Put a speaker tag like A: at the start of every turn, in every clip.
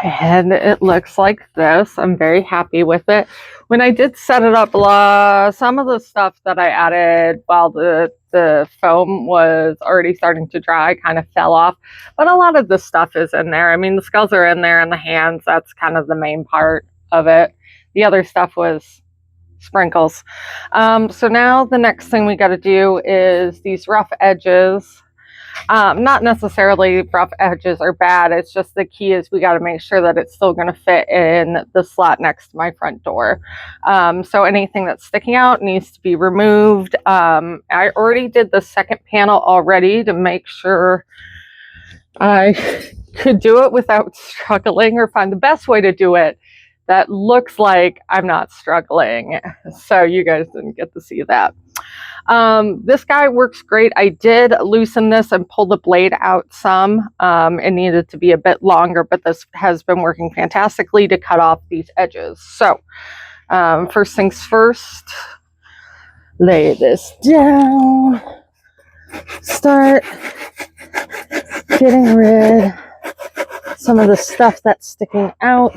A: and it looks like this. I'm very happy with it. When I did set it up, some of the stuff that I added while the foam was already starting to dry kind of fell off, but a lot of the stuff is in there. I mean, the skulls are in there and the hands, that's kind of the main part of it. The other stuff was sprinkles. So now the next thing we got to do is these rough edges. Not necessarily rough edges are bad. It's just the key is we got to make sure that it's still going to fit in the slot next to my front door. So anything that's sticking out needs to be removed. I already did the second panel already to make sure I could do it without struggling, or find the best way to do it that looks like I'm not struggling. So you guys didn't get to see that. This guy works great. I did loosen this and pull the blade out some. It needed to be a bit longer, but this has been working fantastically to cut off these edges. So first things first, lay this down, start getting rid some of the stuff that's sticking out.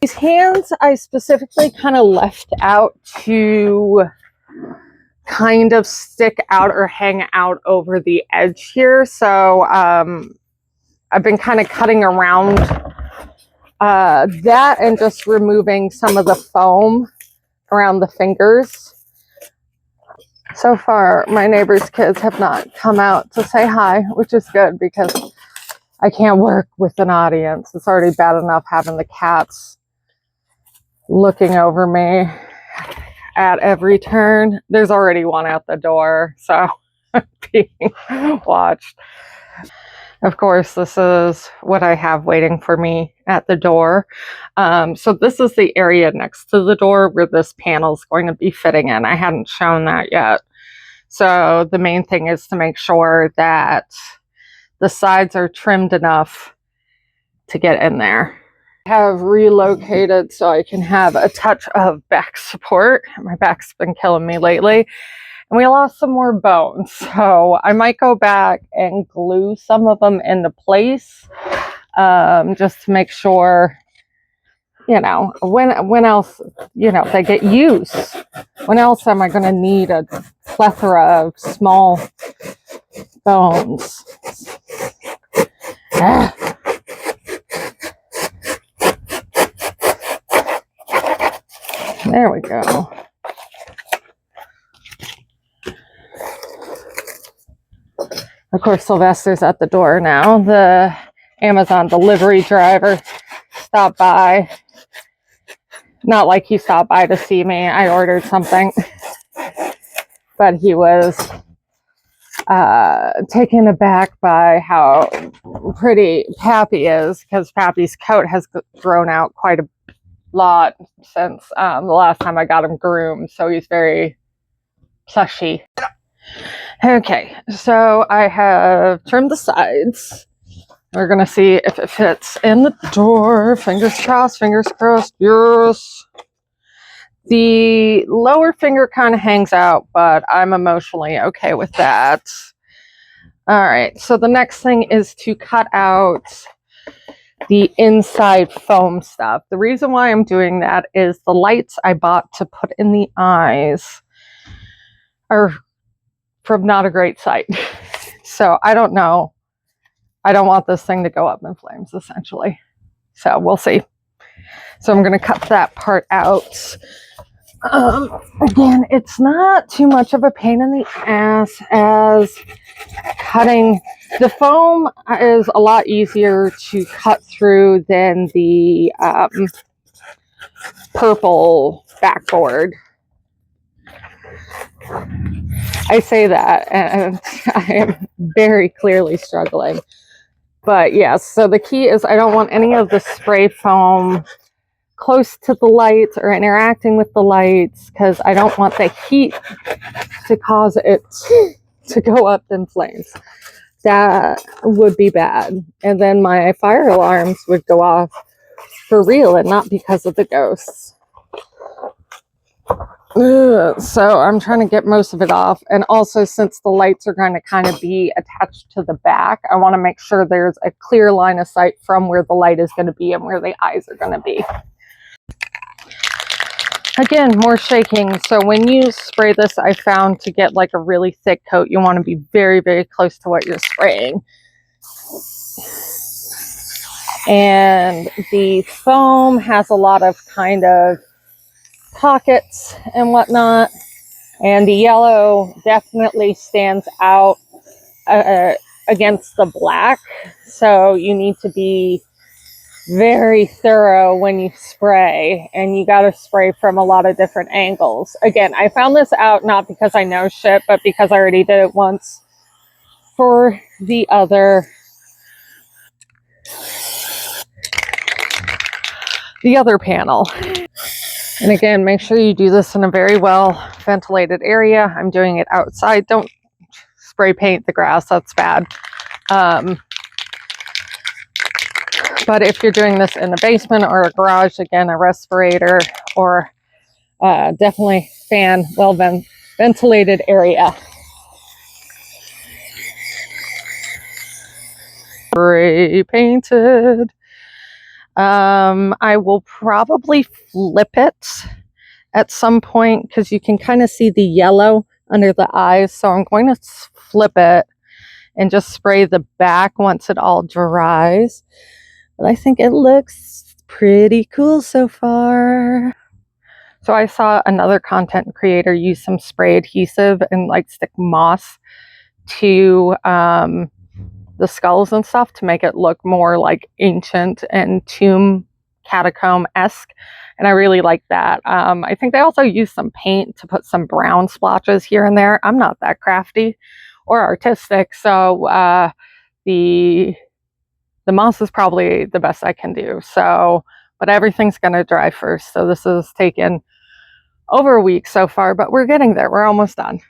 A: These hands I specifically kind of left out to kind of stick out or hang out over the edge here. So I've been kind of cutting around that and just removing some of the foam around the fingers. So far, my neighbor's kids have not come out to say hi, which is good because I can't work with an audience. It's already bad enough having the cats looking over me at every turn. There's already one at the door, so I'm being watched. Of course, this is what I have waiting for me at the door. So this is the area next to the door where this panel is going to be fitting in. I hadn't shown that yet. So the main thing is to make sure that the sides are trimmed enough to get in there. I have relocated so I can have a touch of back support. My back's been killing me lately. And we lost some more bones. So I might go back and glue some of them into place. Just to make sure, you know, when else, you know, they get used. When else am I going to need a plethora of small bones? There we go. Of course, Sylvester's at the door now. The Amazon delivery driver stopped by. Not like he stopped by to see me. I ordered something. But he was taken aback by how pretty Pappy is, because Pappy's coat has grown out quite a lot since the last time I got him groomed. So he's very plushy. Okay, so I have trimmed the sides. We're going to see if it fits in the door. Fingers crossed, yes. The lower finger kind of hangs out, but I'm emotionally okay with that. All right, so the next thing is to cut out the inside foam stuff. The reason why I'm doing that is the lights I bought to put in the eyes are from not a great sight. So I don't know. I don't want this thing to go up in flames, essentially. So we'll see. So I'm going to cut that part out. Again, it's not too much of a pain in the ass as cutting. The foam is a lot easier to cut through than the purple backboard. I say that and I am very clearly struggling. But yes, so the key is I don't want any of the spray foam close to the lights or interacting with the lights, because I don't want the heat to cause it to go up in flames. That would be bad. And then my fire alarms would go off for real and not because of the ghosts. So I'm trying to get most of it off. And also, since the lights are going to kind of be attached to the back, I want to make sure there's a clear line of sight from where the light is going to be and where the eyes are going to be. Again, more shaking. So when you spray this, I found to get like a really thick coat, you want to be very, very close to what you're spraying. And the foam has a lot of kind of pockets and whatnot. And the yellow definitely stands out against the black. So you need to be very thorough when you spray, and you got to spray from a lot of different angles. Again, I found this out not because I know shit, but because I already did it once for the other panel. And again, make sure you do this in a very well ventilated area. I'm doing it outside. Don't spray paint the grass, that's bad. But if you're doing this in a basement or a garage, again, a respirator or definitely fan, well ventilated area. Spray painted. I will probably flip it at some point because you can kind of see the yellow under the eyes. So I'm going to flip it and just spray the back once it all dries. But I think it looks pretty cool so far. So I saw another content creator use some spray adhesive and like stick moss to the skulls and stuff to make it look more like ancient and tomb catacomb-esque. And I really like that. I think they also use some paint to put some brown splotches here and there. I'm not that crafty or artistic, so the moss is probably the best I can do. So, but everything's going to dry first. So this has taken over a week so far, but we're getting there. We're almost done.